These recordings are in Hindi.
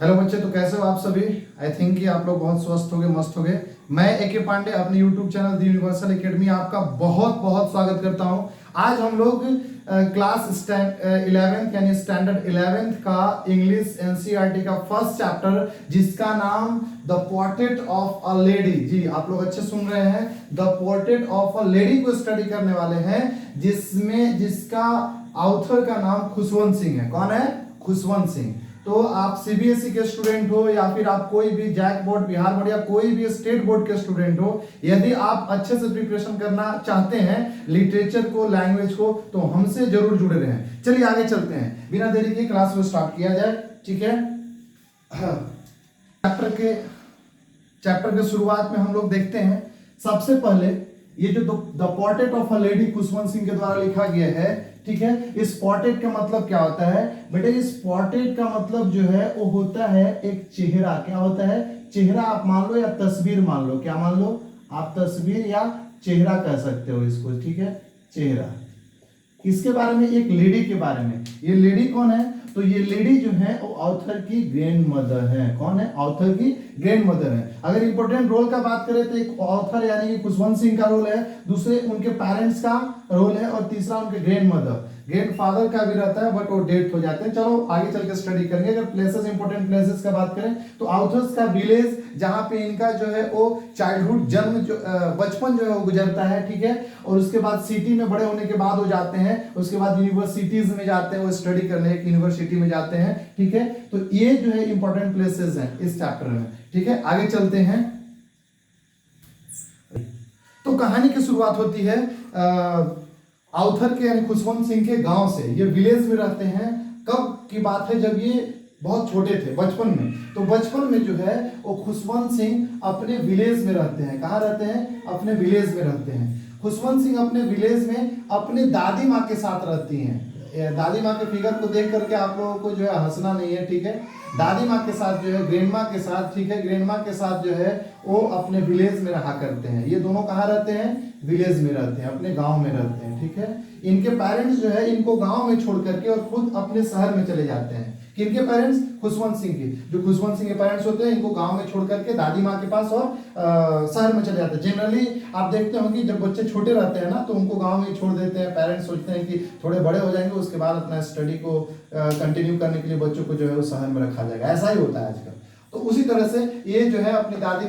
हेलो बच्चे, तो कैसे हो आप सभी। आई थिंक कि आप लोग बहुत स्वस्थ होंगे, मस्त होंगे। मैं ए.के. पांडे अपने यूट्यूब चैनल दी यूनिवर्सल एकेडमी आपका बहुत बहुत स्वागत करता हूं। आज हम लोग क्लास 11th यानी स्टैंडर्ड 11th का इंग्लिश एनसीईआरटी का फर्स्ट चैप्टर जिसका नाम the portrait of a lady, जी आप लोग अच्छे सुन रहे हैं, the portrait of a lady को स्टडी करने वाले हैं, जिसका ऑथर का नाम खुशवंत सिंह है। कौन है? खुशवंत सिंह। तो आप सीबीएसई के स्टूडेंट हो या फिर आप कोई भी जैक बोर्ड, बिहार बोर्ड या कोई भी स्टेट बोर्ड के स्टूडेंट हो, यदि आप अच्छे से प्रिपरेशन करना चाहते हैं लिटरेचर को, लैंग्वेज को, तो हमसे जरूर जुड़े रहें। चलिए आगे चलते हैं, बिना देरी के क्लास को स्टार्ट किया जाए। ठीक है, चैप्टर के शुरुआत में हम लोग देखते हैं सबसे पहले ये जो the portrait of a lady Khushwant Singh के द्वारा लिखा गया है। ठीक है, इस पोर्ट्रेट का मतलब क्या होता है बेटे? इस पोर्ट्रेट का मतलब जो है वो होता है एक चेहरा। क्या होता है? चेहरा आप मान लो या तस्वीर मान लो। क्या मान लो? आप तस्वीर या चेहरा कह सकते हो इसको। ठीक है, चेहरा। इसके बारे में, एक लेडी के बारे में। ये लेडी कौन है? तो ये लेडी जो है वो ऑथर की ग्रैंड मदर है। कौन है? ऑथर की ग्रैंड मदर है। अगर इंपॉर्टेंट रोल का बात करें तो एक ऑथर यानी कि खुशवंत सिंह का रोल है, दूसरे उनके पेरेंट्स का रोल है, और तीसरा उनके ग्रैंड मदर, ग्रैंड फादर का भी रहता है, बट वो डेथ हो जाते हैं। चलो आगे चल के स्टडी करेंगे। अगर प्लेसेस, इंपॉर्टेंट प्लेसेस का बात करें तो ऑथर्स का विलेज, जहां पे इनका जो है वो चाइल्डहुड, जन्म जो बचपन जो है वो गुजरता है। ठीक है, और उसके बाद सिटी में बड़े होने के बाद वो जाते हैं, उसके बाद यूनिवर्सिटीज में जाते हैं, वो स्टडी करने एक यूनिवर्सिटी में जाते हैं। ठीक है, तो ये जो है इंपॉर्टेंट प्लेसेस हैं इस चैप्टर में। ठीक है, आगे चलते हैं। तो कहानी की शुरुआत होती है ऑथर के यानी खुशवंत सिंह के गांव से। ये विलेज में रहते हैं। कब की बात है? जब ये बहुत छोटे थे, बचपन में। तो बचपन में जो है वो खुशवंत सिंह अपने विलेज में रहते हैं। कहाँ रहते हैं? अपने विलेज में रहते हैं। खुशवंत सिंह अपने विलेज में अपने दादी माँ के साथ रहती हैं। दादी माँ के फिगर को देख करके आप लोगों को जो है हंसना नहीं है। ठीक है, दादी माँ के साथ जो है, ग्रैंड माँ के साथ, ठीक है, ग्रैंड माँ के साथ जो है वो अपने विलेज में रहा करते हैं। ये दोनों कहाँ रहते हैं? विलेज में रहते हैं, अपने गांव में रहते हैं। ठीक है, इनके पेरेंट्स जो है इनको गांव में छोड़ करके और खुद अपने शहर में चले जाते हैं। किनके पेरेंट्स? खुशवंत सिंह के। जो खुशवंत सिंह के पेरेंट्स होते हैं इनको गांव में छोड़ करके दादी माँ के पास और शहर में चले जाते हैं। जनरली आप देखते हो कि जब बच्चे छोटे रहते हैं ना तो उनको गांव में छोड़ देते हैं। पेरेंट्स सोचते हैं कि थोड़े बड़े हो जाएंगे, उसके बाद अपना स्टडी को कंटिन्यू करने के लिए बच्चों को जो है वो शहर में रखा जाएगा। ऐसा ही होता है आजकल। तो उसी तरह से ये जो है अपनी दादी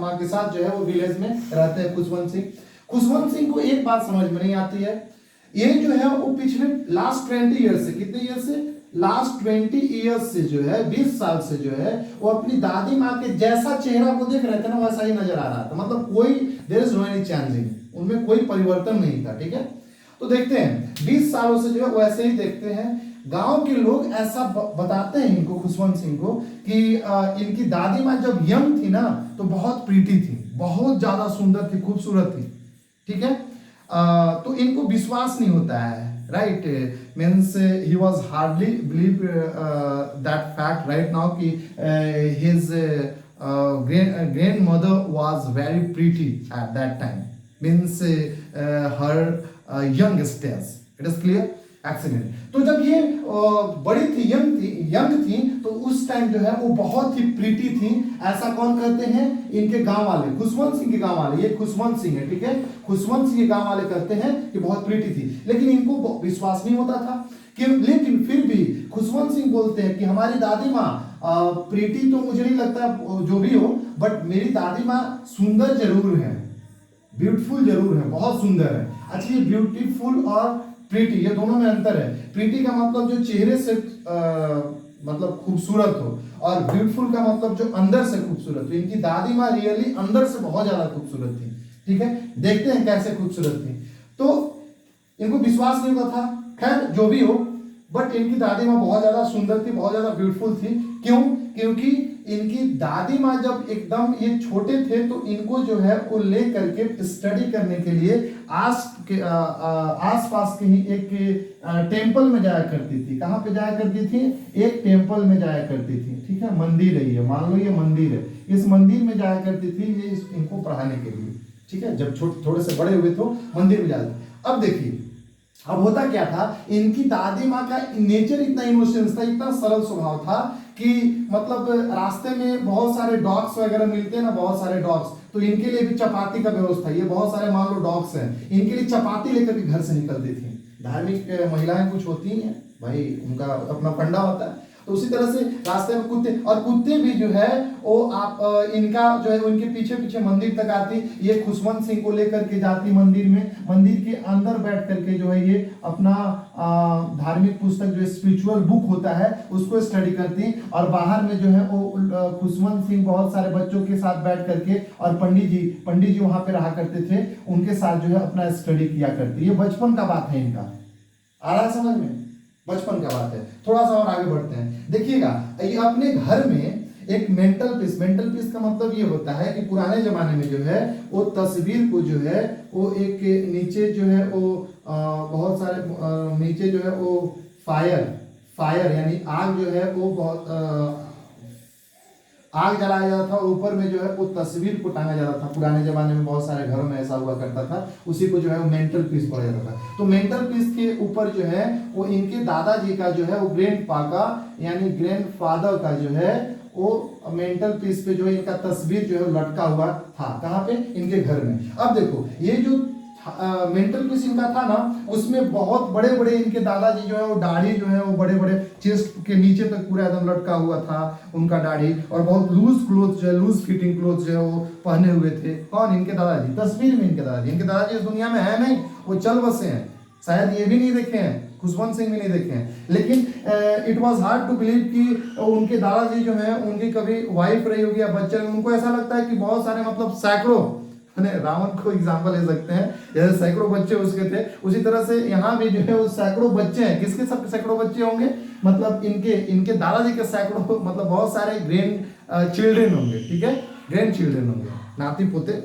माँ के साथ जो है वो विलेज में रहते हैं खुशवंत सिंह। खुशवंत सिंह को एक बात समझ में नहीं आती है। ये जो है वो पिछले लास्ट 20 ईयर से, कितने ईयर से? लास्ट 20 ईयर्स से जो है, 20 साल से जो है वो अपनी दादी माँ के जैसा चेहरा को देख रहे थे ना, वैसा ही नजर आ रहा था। मतलब कोई there is no any changing, उनमें कोई परिवर्तन नहीं था। ठीक है, तो देखते हैं 20 सालों से जो है वैसे ही देखते हैं। गांव के लोग ऐसा बताते हैं इनको, खुशवंत सिंह को, कि इनकी दादी माँ जब यंग थी ना तो बहुत प्रीटी थी, बहुत ज्यादा सुंदर थी, खूबसूरत थी। ठीक है, तो इनको विश्वास नहीं होता है। Right, means he was hardly believe that fact right now कि his grandmother was very pretty at that time, means her young stage. It is clear? Excellent. तो जब ये बड़ी थी, यंग थी, तो उस टाइम जो है वो बहुत ही प्रीटी थी। ऐसा कौन कहते हैं? इनके गांव वाले, खुशवंत सिंह के गांव वाले। ये खुशवंत सिंह है। ठीक है, खुशवंत सिंह के गांव वाले कहते हैं कि बहुत प्रीटी थी, लेकिन इनको विश्वास नहीं होता था कि, लेकिन फिर भी खुशवंत सिंह बोलते हैं कि हमारी दादी माँ प्रीटी तो मुझे नहीं लगता जो भी हो, बट मेरी दादी माँ सुंदर जरूर है, ब्यूटीफुल जरूर है, बहुत सुंदर है। अच्छा, ये ब्यूटीफुल और प्रीटी, ये दोनों में अंतर है। प्रीटी का मतलब जो चेहरे से मतलब खूबसूरत हो, और ब्यूटीफुल का मतलब जो अंदर से खूबसूरत हो। इनकी दादी माँ रियली अंदर से बहुत ज्यादा खूबसूरत थी। ठीक है, देखते हैं कैसे खूबसूरत थी। तो इनको विश्वास नहीं होता था। खैर जो भी हो, बट इनकी दादी माँ बहुत ज्यादा सुंदर थी, बहुत ज्यादा ब्यूटीफुल थी। क्यों? क्योंकि इनकी दादी माँ जब एकदम ये छोटे थे तो इनको जो है वो ले करके स्टडी करने के लिए आस पास के ही एक टेंपल में जाया करती थी। कहाँ पे जाया करती थी? एक टेंपल में जाया करती थी। ठीक है, मंदिर है ये, मान लो ये मंदिर है, इस मंदिर में जाया करती थी ये इनको पढ़ाने के लिए। ठीक है, जब थोड़े से बड़े हुए तो मंदिर में जाते। अब देखिए अब होता क्या था, इनकी दादी माँ का नेचर इतना इनोसेंस था, इतना सरल स्वभाव था कि मतलब रास्ते में बहुत सारे डॉग्स वगैरह मिलते हैं ना, बहुत सारे डॉग्स, तो इनके लिए भी चपाती का व्यवस्था, ये बहुत सारे मान लो डॉग्स हैं, इनके लिए चपाती लेकर के घर से निकलती थी। धार्मिक महिलाएं कुछ होती हैं भाई, उनका अपना फंडा होता है, तो उसी तरह से रास्ते में कुत्ते, और कुत्ते भी जो है वो आप इनका जो है उनके पीछे पीछे मंदिर तक आती, ये खुशवंत सिंह को लेकर के जाती मंदिर में, मंदिर के अंदर बैठ करके जो है ये अपना धार्मिक पुस्तक जो स्पिरिचुअल बुक होता है उसको स्टडी करती, और बाहर में जो है वो खुशवंत सिंह बहुत सारे बच्चों के साथ बैठ करके, और पंडित जी वहां पे रहा करते थे, उनके साथ जो है अपना स्टडी किया करती। ये बचपन का बात है इनका, आ रहा है समझ में, बचपन का बात है। थोड़ा सा और आगे बढ़ते हैं, देखिएगा ये अपने घर में एक मेंटल पीस का मतलब ये होता है कि पुराने जमाने में जो है वो तस्वीर को जो है वो एक नीचे जो है वो बहुत सारे नीचे जो है वो फायर यानी आग जो है वो बहुत आग जलाया जाता था, ऊपर में जो है वो तस्वीर को टांगा जाता था। पुराने जमाने में बहुत सारे घरों में ऐसा हुआ करता था, उसी को जो है वो मेंटल पीस बोला जाता था। तो मेंटल पीस के ऊपर जो है वो इनके दादाजी का जो है वो ग्रैंडपा का यानी ग्रैंडफादर का जो है वो मेंटल पीस पे जो है इनका तस्वीर जो है लटका हुआ था। कहाँ पे? इनके घर में। अब देखो ये जो मेंटल पीस इनका था ना, उसमें बहुत बड़े बड़े इनके दादाजी जो है वो दाढ़ी जो है वो बड़े बड़े चेस्ट के नीचे तक पूरा एकदम लटका हुआ था उनका दाढ़ी, और बहुत लूज क्लोथ जो है लूज फिटिंग क्लोथ जो है वो पहने हुए थे। कौन? इनके दादाजी। तस्वीर में इनके दादाजी इस दुनिया में है नहीं, वो चल बसे हैं, शायद ये भी नहीं देखे हैं, खुशवंत सिंह भी नहीं देखे हैं, लेकिन it was hard to believe कि उनके दादाजी जो है उनकी कभी वाइफ रही होगी या बच्चे। उनको ऐसा लगता है कि बहुत सारे मतलब सैकड़ों, रावण को एग्जांपल ले सकते हैं, जैसे सैकड़ों बच्चे उसके थे, उसी तरह से यहाँ भी जो है वो सैकड़ों बच्चे हैं। किसके सब सैकड़ों बच्चे होंगे? मतलब इनके दादाजी के सैकड़ों, मतलब बहुत सारे ग्रैंड चिल्ड्रन होंगे, ठीक है, ग्रैंड चिल्ड्रन होंगे, नाती पोते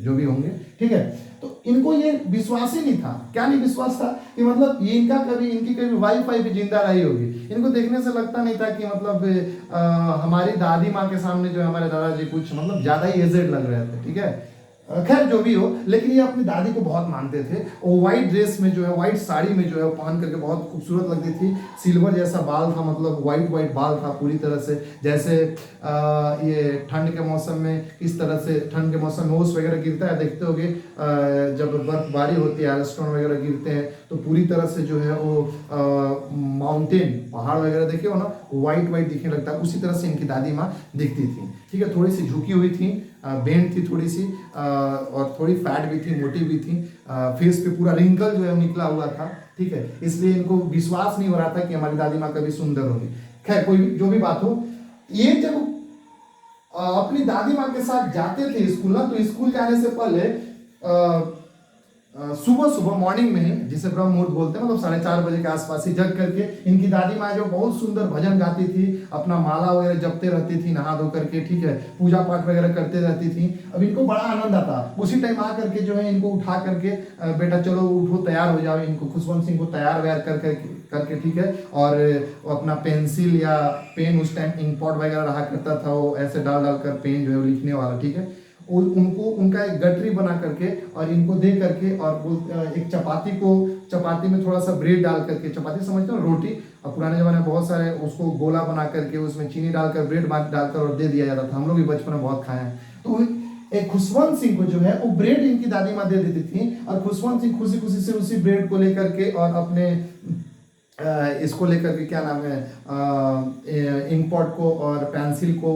जो भी होंगे, ठीक है। तो इनको ये विश्वास ही नहीं था। क्या नहीं विश्वास था? कि मतलब ये इनकी कभी वाइफ भी जिंदा रही होगी। इनको देखने से लगता नहीं था कि मतलब हमारी दादी माँ के सामने जो हमारे दादाजी कुछ मतलब ज्यादा ही एजेड लग रहे थे, ठीक है। खैर जो भी हो, लेकिन ये अपनी दादी को बहुत मानते थे। वो व्हाइट ड्रेस में जो है, व्हाइट साड़ी में जो है वो पहन करके बहुत खूबसूरत लगती थी। सिल्वर जैसा बाल था, मतलब व्हाइट बाल था पूरी तरह से, जैसे ये ठंड के मौसम में किस तरह से ठंड के मौसम में ओस वगैरह गिरता है, देखते होगे जब बर्फबारी होती है, स्टोन वगैरह गिरते हैं, तो पूरी तरह से जो है वो माउंटेन पहाड़ वगैरह देखे हो ना, व्हाइट दिखने लगता है, उसी तरह से इनकी दादी माँ दिखती थी, ठीक है। थोड़ी सी झुकी हुई थी, बेंड थी थोड़ी सी, और थोड़ी फैट भी थी, मोटी भी थी, फेस पे पूरा रिंकल जो है निकला हुआ था, ठीक है। इसलिए इनको विश्वास नहीं हो रहा था कि हमारी दादी माँ कभी सुंदर होगी। खैर कोई जो भी बात हो, ये जब अपनी दादी माँ के साथ जाते थे स्कूल ना, तो स्कूल जाने से पहले सुबह मॉर्निंग में ही, जिसे ब्रह्म मुहूर्त बोलते हैं, मतलब 4:30 बजे के आसपास ही जग करके इनकी दादी माँ जो बहुत सुंदर भजन गाती थी, अपना माला वगैरह जपते रहती थी नहा धो करके, ठीक है, पूजा पाठ वगैरह करते रहती थी। अब इनको बड़ा आनंद आता, उसी टाइम आ करके जो है इनको उठा करके बेटा चलो उठो, तैयार हो जाओ, इनको खुशवंत सिंह को तैयार वैयार करके ठीक है, और अपना पेंसिल या पेन, उस टाइम इंक पॉट वगैरह रहा करता था, वो ऐसे डाल कर पेन जो है लिखने वाला, ठीक है, उनको उनका एक गठरी बना करके और इनको दे करके, और एक चपाती में थोड़ा सा ब्रेड डाल करके, चपाती समझते हो रोटी, और पुराने जमाने में बहुत सारे उसको गोला बना करके उसमें चीनी डालकर ब्रेड डालकर और दे दिया जाता था। हम लोग भी बचपन में बहुत खाए हैं। तो एक खुशवंत सिंह को जो है वो ब्रेड इनकी दादी माँ दे देती थी, और खुशवंत सिंह खुशी खुशी से उसी ब्रेड को लेकर के और अपने इसको लेकर के, क्या नाम है, इंक पॉट को और पेंसिल को,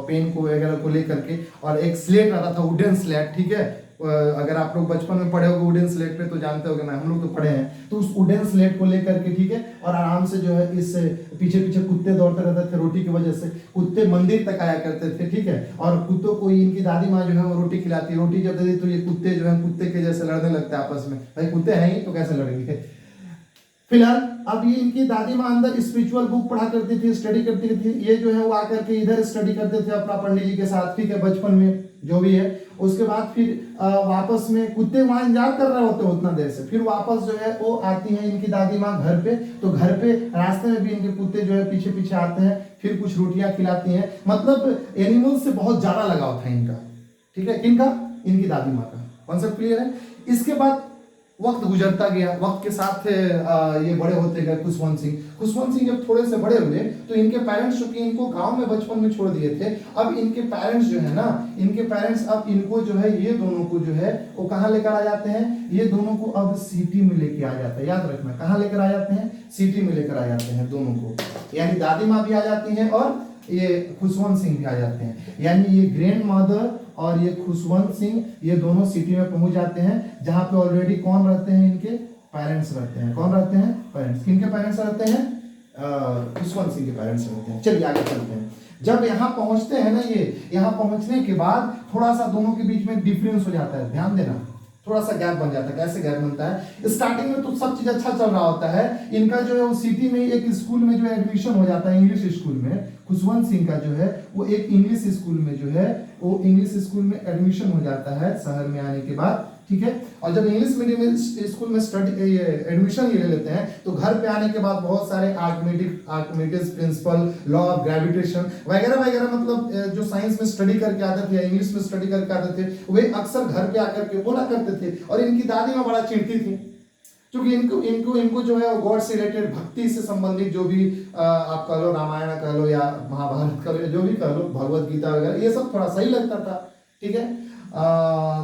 पेन को वगैरह को लेकर के, और एक स्लेट आता था, वुडन स्लेट, ठीक है। अगर आप लोग बचपन में पढ़े होगे वुडन स्लेट पे तो जानते होगे, हम लोग तो पढ़े हैं। तो उस वुडन स्लेट को लेकर के, ठीक है, और आराम से जो है इस पीछे कुत्ते दौड़ते रहते थे रोटी की वजह से, कुत्ते मंदिर तक आया करते थे, ठीक है, और कुत्तों को इनकी दादी माँ जो है वो रोटी खिलाती, रोटी जब दे दी तो ये कुत्ते जो है कुत्ते के जैसे लड़ने लगते हैं आपस में। भाई कुत्ते हैं ही तो कैसे लड़ेंगे। फिलहाल अब ये इनकी दादी माँ अंदर स्पिरिचुअल बुक पढ़ा करती थी, स्टडी करती थी, ये जो है वो आकर के इधर स्टडी करते थे अपना पंडित जी के साथ, ठीक है, बचपन में जो भी है। उसके बाद फिर वापस में कुत्ते वहां इंतजार कर रहे होते उतना देर से, फिर वापस जो है वो आती है इनकी दादी माँ घर पे, तो घर पे रास्ते में भी इनके कुत्ते जो है पीछे पीछे आते हैं, फिर कुछ रोटियां खिलाती हैं। मतलब एनिमल से बहुत ज्यादा लगाव था इनका, ठीक है, किनका? इनकी दादी माँ का। कॉन्सेप्ट क्लियर है? इसके बाद वक्त गुजरता गया, वक्त के साथ ये बड़े होते गए खुशवंत सिंह। खुशवंत सिंह जब थोड़े से बड़े हुए तो इनके पेरेंट्स, चूंकि इनको गांव में बचपन में छोड़ दिए थे, अब इनके पेरेंट्स जो है ना, इनके पेरेंट्स अब इनको जो है, ये दोनों को जो है वो कहाँ लेकर आ जाते हैं, ये दोनों को अब सिटी में लेके आ जाते हैं। याद रखना, कहाँ लेकर आ जाते हैं, सिटी में लेकर आ जाते हैं दोनों को। यानी दादी माँ भी आ जाती हैं और ये खुशवंत सिंह भी आ जाते हैं। यानी ये ग्रैंड मदर और ये खुशवंत सिंह, ये दोनों सिटी में पहुंच जाते हैं, जहां पे ऑलरेडी कौन रहते हैं, इनके पेरेंट्स रहते हैं। कौन रहते हैं, पेरेंट्स। किनके पेरेंट्स रहते हैं, खुशवंत सिंह के पेरेंट्स रहते हैं। चलिए आगे चलते हैं। जब यहाँ पहुंचते हैं ना, ये यहाँ पहुंचने के बाद थोड़ा सा दोनों के बीच में डिफरेंस हो जाता है। ध्यान देना, थोड़ा सा गैप बन जाता है। कैसे गैप बनता है, स्टार्टिंग में तो सब चीज अच्छा चल रहा होता है। इनका जो है वो सिटी में एक स्कूल में जो एडमिशन हो जाता है, इंग्लिश स्कूल में। खुशवंत सिंह का जो है वो एक इंग्लिश स्कूल में जो है वो इंग्लिश स्कूल में एडमिशन हो जाता है शहर में आने के बाद, ठीक है। और जब इंग्लिश मीडियम स्कूल में स्टडी एडमिशन ले लेते हैं तो घर पे आने के बाद बहुत सारे Archimedes principal, law of gravitation वगैरह वगैरह, मतलब जो साइंस में स्टडी करके आते थे या इंग्लिश में स्टडी करके आते थे, वे अक्सर घर पे आकर के बोला करते थे। और इनकी दादी माँ बड़ा चिढ़ती थी, क्योंकि इनको जो है गॉड से रिलेटेड, भक्ति से संबंधित जो भी आप कह लो, रामायण कह लो या महाभारत कह लो, जो भी कह लो, भगवत गीता वगैरह, ये सब थोड़ा सही लगता था, ठीक है।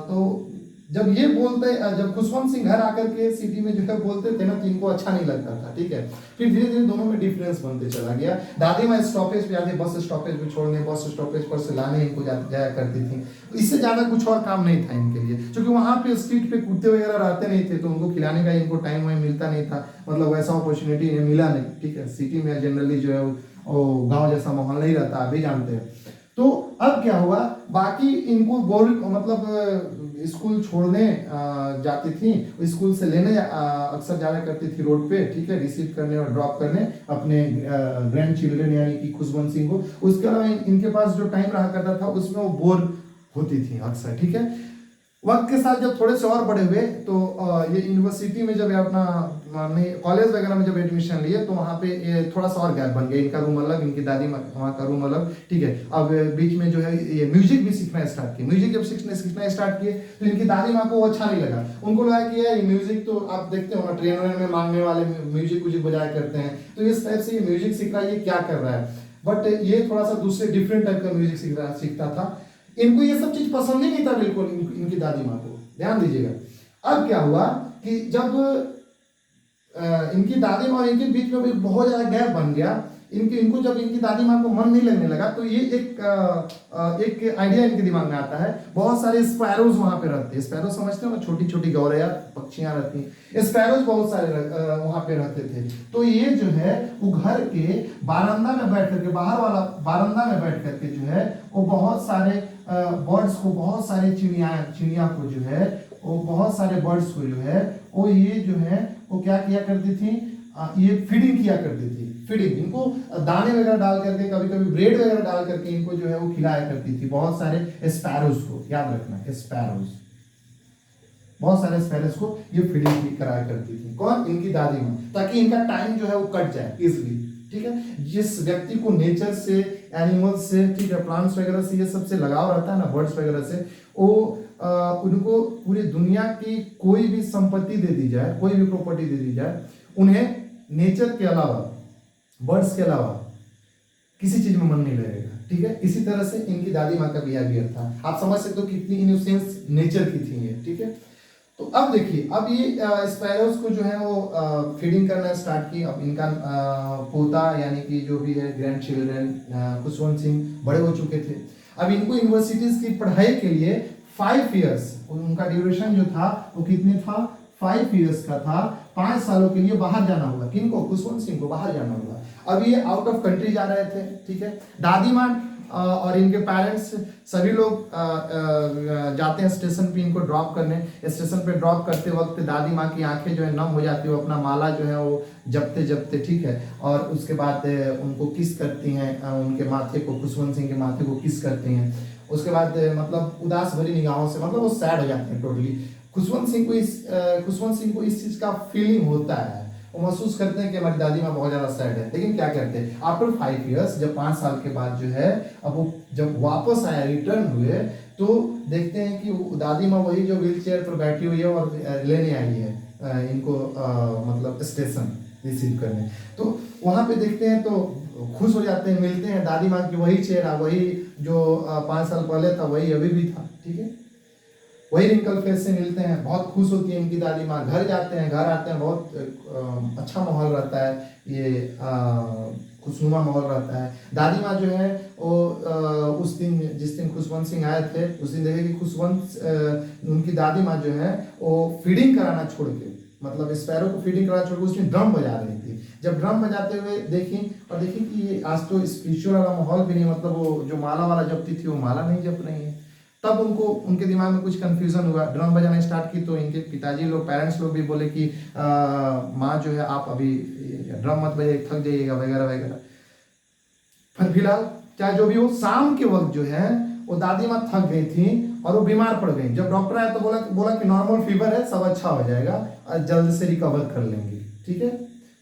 तो जब ये बोलते, जब खुशवंत सिंह घर आकर के सिटी में जो है बोलते थे ना, तो इनको अच्छा नहीं लगता था, ठीक है। फिर धीरे धीरे दोनों में डिफरेंस बनते चला गया। दादी माँ स्टॉपेज पे आती, बस स्टॉपेज पे छोड़ने, बस स्टॉपेज पर से लाने इनको जाया करती थी। इससे ज्यादा कुछ और काम नहीं था इनके लिए, क्योंकि वहां पे स्ट्रीट पे कुत्ते वगैरह रहते नहीं थे, तो उनको खिलाने का इनको टाइम वाइम मिलता नहीं था, मतलब वैसा अपॉर्चुनिटी मिला नहीं, ठीक है। सिटी में जनरली जो है वो गाँव जैसा माहौल नहीं रहता, आप भी जानते हैं। तो अब क्या हुआ, बाकी इनको मतलब स्कूल छोड़ने जाती थी, स्कूल से लेने अक्सर जाया करती थी रोड पे, ठीक है, रिसीव करने और ड्रॉप करने अपने ग्रैंड चिल्ड्रन यानी कि खुशवंत सिंह को। उसके अलावा इनके पास जो टाइम रहा करता था उसमें वो बोर होती थी अक्सर, ठीक है। वक्त के साथ जब थोड़े से और बड़े हुए तो ये यूनिवर्सिटी में जब अपना कॉलेज वगैरह में जब एडमिशन लिए तो वहाँ पे ये थोड़ा सा और गैप बन गया। इनका रूम अलग, इनकी दादी माँ का रूम अलग, ठीक है। अब बीच में जो है ये म्यूजिक भी सीखना स्टार्ट किए। म्यूजिक जब सीखना स्टार्ट किए तो इनकी दादी माँ को वो अच्छा नहीं लगा। उनको लगा कि यार म्यूजिक तो आप देखते हो ना, ट्रेन में मांगने वाले म्यूजिक बजाया करते हैं, तो इस टाइप से ये म्यूजिक सीख रहा है, ये क्या कर रहा है। बट ये थोड़ा सा दूसरे डिफरेंट टाइप का म्यूजिक सीखता था। इनको ये सब चीज पसंद ही नहीं था बिल्कुल, इनकी दादी माँ को। ध्यान दीजिएगा, अब क्या हुआ कि जब इनकी दादी माँ और इनके बीच में भी बहुत ज्यादा गैप बन गया, इनको जब इनकी दादी माँ को मन नहीं लगने लगा, तो ये एक आइडिया इनके दिमाग में आता है। बहुत सारे स्पैरोज वहां पे रहते हैं। स्पैरो समझते हो ना, छोटी छोटी गौरैया पक्षियां रहती हैं, स्पैरोज बहुत सारे वहां पे रहते थे। तो ये जो है वो घर के बारांदा में बैठ करके, बाहर वाला बारांदा में बैठ करके जो है वो बहुत सारे बर्ड्स को, बहुत सारे चिड़िया को जो है वो, बहुत सारे बर्ड्स को जो है वो, ये जो है वो क्या किया करती थी, ये फीडिंग किया करती थी। फीडिंग, इनको दाने वगैरह डाल करके, कभी कभी ब्रेड वगैरह डाल करके इनको जो है वो खिलाया करती थी बहुत सारे स्पैरोज को। याद रखना, स्पैरोज, बहुत सारे स्पैरोज को ये फीडिंग कराया करती थी। कौन, इनकी दादी माँ, ताकि इनका टाइम जो है वो कट जाए इजिली, ठीक है। जिस व्यक्ति को नेचर से, एनिमल्स से, ठीक है, प्लांट्स वगैरह से, ये सबसे लगाव रहता है ना, बर्ड्स वगैरह से, वो उनको पूरी दुनिया की कोई भी संपत्ति दे दी जाए, कोई भी प्रॉपर्टी दे दी जाए, उन्हें नेचर के अलावा, बर्ड्स के अलावा किसी चीज में मन नहीं लगेगा, ठीक है। इसी तरह से इनकी दादी माँ का बिहेवियर था। आप समझ सकते हो कितनी इनोसेंस नेचर की थी ये, ठीक है। तो अब देखिए, अब ये स्पैरोज को जो है वो फीडिंग करना स्टार्ट की। अब इनका पोता यानी कि जो भी है ग्रैंड चिल्ड्रन खुशवंत सिंह बड़े हो चुके थे। अब इनको यूनिवर्सिटीज की पढ़ाई के लिए 5 इयर्स, उनका ड्यूरेशन जो था वो कितने था, 5 इयर्स का था। 5 सालों के लिए बाहर जाना होगा। किनको, खुशवंत सिंह को बाहर जाना होगा। अब ये आउट ऑफ कंट्री जा रहे थे, ठीक है। दादी माँ और इनके पेरेंट्स सभी लोग जाते हैं स्टेशन पे इनको ड्रॉप करने। स्टेशन पे ड्रॉप करते वक्त दादी माँ की आंखें जो है नम हो जाती है, वो अपना माला जो है वो जपते जपते, ठीक है, और उसके बाद उनको किस करती हैं, उनके माथे को, खुशवंत सिंह के माथे को किस करती हैं। उसके बाद मतलब उदास भरी निगाहों से, मतलब वो सैड हो जाते हैं टोटली। खुशवंत सिंह को इस चीज का फीलिंग होता है, वो महसूस करते हैं कि हमारी दादी माँ बहुत ज़्यादा सैड है। लेकिन क्या करते हैं, आफ्टर 5 ईयर्स, जब 5 साल के बाद जो है, अब वो जब वापस आया, रिटर्न हुए, तो देखते हैं कि वो दादी माँ वही जो व्हील चेयर पर बैठी हुई है और लेने आई है इनको मतलब स्टेशन रिसीव करने। तो वहाँ पे देखते हैं तो खुश हो जाते हैं, मिलते हैं, दादी माँ की वही चेहरा, वही जो 5 साल पहले था वही अभी भी था, ठीक है, वही रिंकल फेस से मिलते हैं। बहुत खुश होती है इनकी दादी माँ। घर जाते हैं, घर आते हैं, बहुत अच्छा माहौल रहता है, ये खुशनुमा माहौल रहता है। दादी माँ जो है वो उस दिन, जिस दिन खुशवंत सिंह आए थे, उस दिन देखे कि खुशवंत उनकी दादी माँ जो है वो फीडिंग कराना छोड़ के, मतलब स्पैरो को फीडिंग कराना छोड़ के उसमें ड्रम बजा रही थी। जब ड्रम बजाते हुए देखी और देखी कि ये आज तो स्पिरिचुअल वाला माहौल भी नहीं, मतलब वो जो माला वाला जपती थी वो माला नहीं जप रही है। तब उनको, उनके दिमाग में कुछ कंफ्यूजन हुआ, ड्रम बजाना स्टार्ट की। तो इनके पिताजी लोग, पेरेंट्स लोग भी बोले कि माँ जो है आप अभी ड्रम मत बजाइए, थक जाइएगा वगैरह वगैरह। पर फिलहाल चाहे जो भी हो, शाम के वक्त जो है वो दादी माँ थक गई थी और वो बीमार पड़ गई। जब डॉक्टर आया तो बोला कि नॉर्मल फीवर है, सब अच्छा हो जाएगा और जल्द से रिकवर कर लेंगे, ठीक है,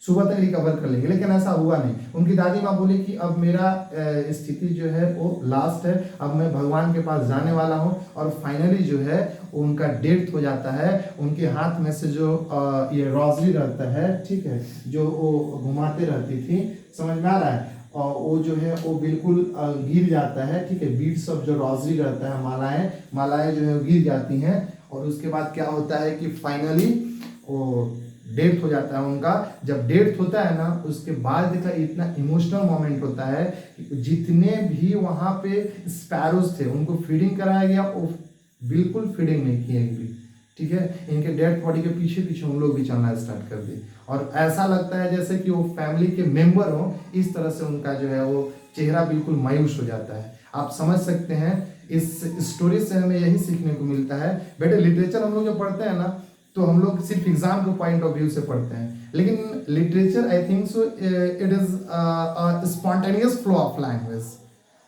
सुबह तक रिकवर कर लेंगे। लेकिन ऐसा हुआ नहीं। उनकी दादी माँ बोली कि अब मेरा स्थिति जो है वो लास्ट है, अब मैं भगवान के पास जाने वाला हूँ। और फाइनली जो है उनका डेथ हो जाता है। उनके हाथ में से जो ये रोजरी रहता है, ठीक है, जो वो घुमाते रहती थी, समझ में आ रहा है, और वो जो है वो बिल्कुल गिर जाता है, ठीक है, बीट्स ऑफ जो रोजरी रहता है, मालाएं जो है वो गिर जाती हैं। और उसके बाद क्या होता है कि फाइनली वो डेथ हो जाता है उनका। जब डेथ होता है ना, उसके बाद देखा इतना इमोशनल मोमेंट होता है कि जितने भी वहां पे स्पैरोज थे उनको फीडिंग कराया गया, वो बिल्कुल फीडिंग नहीं किए भी, ठीक है। इनके डेड बॉडी के पीछे पीछे हम लोग भी चलना स्टार्ट कर दिए और ऐसा लगता है जैसे कि वो फैमिली के मेंबर हो, इस तरह से उनका जो है वो चेहरा बिल्कुल मायूस हो जाता है। आप समझ सकते हैं, इस स्टोरी से हमें यही सीखने को मिलता है। बेटे लिटरेचर हम लोग जो पढ़ते हैं ना, तो हम लोग सिर्फ एग्जाम के पॉइंट ऑफ व्यू से पढ़ते हैं, लेकिन literature I think so it is spontaneous flow of language.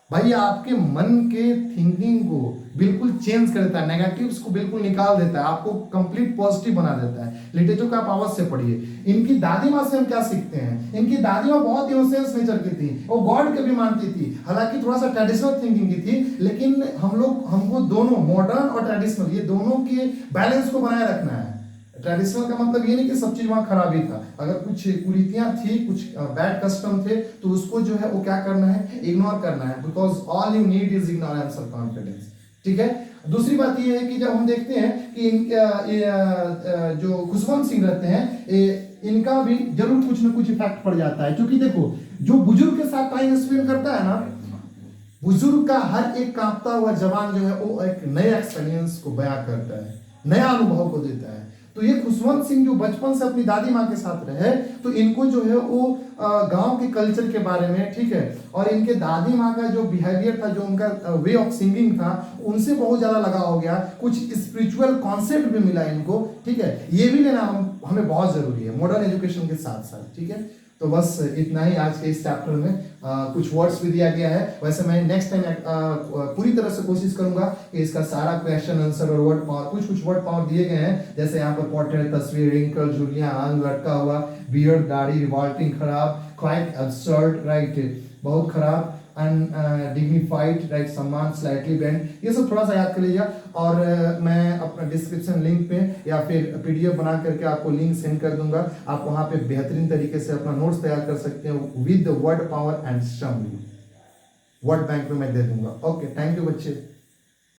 भाई आपके मन के थिंकिंग को बिल्कुल चेंज कर देता है, नेगेटिव्स को बिल्कुल निकाल देता है, आपको कंप्लीट पॉजिटिव बना देता है। लिटरेचर को आप अवश्य पढ़िए। इनकी दादी माँ से हम क्या सीखते हैं? इनकी दादी माँ बहुत इनोसेंस नेचर की थी, वो गॉड के भी मानती थी, हालांकि थोड़ा सा ट्रेडिशनल थिंकिंग की थी, लेकिन हमको दोनों मॉडर्न और ट्रेडिशनल, ये दोनों के बैलेंस को बनाए रखना है। ट्रेडिशनल का मतलब ये नहीं कि सब चीज वहां खराब ही था, अगर कुछ कुरीतियां थी, कुछ बैड कस्टम थे, तो उसको जो है वो क्या करना है, इग्नोर करना है, because all you need is ignorance और कॉन्फिडेंस, ठीक है। दूसरी बात ये है कि जब हम देखते हैं कि जो खुशवंत सिंह रहते हैं, इनका भी जरूर कुछ ना कुछ इफेक्ट पड़ जाता है, क्योंकि देखो जो बुजुर्ग के साथ टाइम स्पेंड करता है ना, बुजुर्ग का हर एक कांपता हुआ जवान जो है वो एक नए एक्सपीरियंस को बयां करता है, नया अनुभव को देता है। तो ये खुशवंत सिंह जो बचपन से अपनी दादी माँ के साथ रहे, तो इनको जो है वो गांव के कल्चर के बारे में, ठीक है, और इनके दादी माँ का जो बिहेवियर था, जो उनका वे ऑफ सिंगिंग था, उनसे बहुत ज्यादा लगाव हो गया। कुछ स्पिरिचुअल कॉन्सेप्ट भी मिला इनको, ठीक है, ये भी लेना हमें बहुत जरूरी है मॉडर्न एजुकेशन के साथ साथ, ठीक है। तो बस इतना ही आज के इस चैप्टर में। कुछ वर्ड्स भी दिया गया है, वैसे मैं नेक्स्ट टाइम पूरी तरह से कोशिश करूंगा कि इसका सारा क्वेश्चन आंसर और वर्ड पावर, कुछ वर्ड पावर दिए गए हैं, जैसे यहाँ पर पोर्ट्रेट, तस्वीर, रिंकल, झुर्रियां, अंग लटका हुआ, बियर्ड, दाढ़ी, रिवॉल्टिंग, खराब, क्वाइट एब्सर्ड, राइट, बहुत खराब, अनडिग्निफाइड, राइट, सम्मान, स्लाइटली बेंड, ये सब थोड़ा सा याद कर लीजिए। और मैं अपना डिस्क्रिप्शन लिंक पे या फिर पीडीएफ बना करके आपको लिंक सेंड कर दूंगा, आप वहां पे बेहतरीन तरीके से अपना नोट्स तैयार कर सकते हैं with the word power and some word bank में मैं दे दूंगा। ओके, थैंक यू बच्चे।